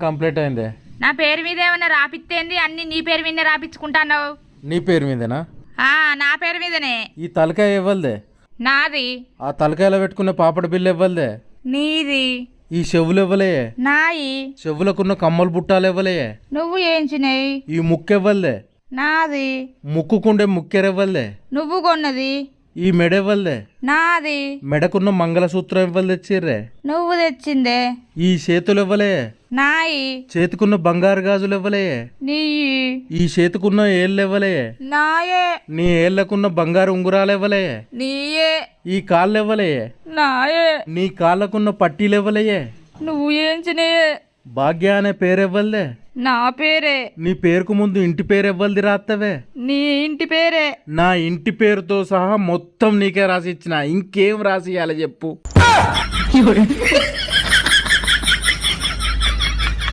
Complete అయిందే. నా పేరు మీద ఏమన్నా రాపిత్తేంది? అన్ని నీ పేరు మీదనే రాపించుకుంటాన్నావు. నీ పేరు మీదేనా? నా పేరు మీదనే. ఈ తలకాయ ఇవ్వలదే. నాది. ఆ తలకాయలో పెట్టుకున్న పాపడి బిల్లు ఇవ్వలదే. నీది. ఈ చెవులు ఇవ్వలే. నాయి. చెవులకున్న కమ్మలు బుట్టాలు ఇవ్వలే. నువ్వు ఏంచినాయి? ఈ ముక్కు ఇవ్వలదే. నాది. ముక్కుకుండే ముక్కెరవ్వలదే. నువ్వు కొన్నది. ఈ మెడ ఇవ్వలదే. నాది. మెడకున్న మంగళసూత్రం ఇవ్వలు తెచ్చిర్రే. నువ్వు తెచ్చిందే. ఈ చేతులు ఇవ్వలే. నాయి. చేతికున్న బంగారు గాజులు ఇవ్వలే. నీయి. ఈ చేతికున్న ఏళ్ళు ఇవ్వలే. నాయే. నీ ఏళ్లకున్న బంగారు ఉంగురాలు ఇవ్వలే. నీయే. ఈ కాళ్ళు ఇవ్వలే. నాయే. నీ కాళ్ళకున్న పట్టీలు ఇవ్వలే. నువ్వు ఏంచినాయే? భాగ్య అనే పేరు ఇవ్వలే. నా పేరే. నీ పేరుకు ముందు ఇంటి పేరు ఇవ్వలది రాత్తవే. నీ ఇంటి పేరే. నా ఇంటి పేరుతో సహా మొత్తం నీకే రాసి ఇచ్చిన. ఇంకేం రాసి ఇవ్వాలి చెప్పు?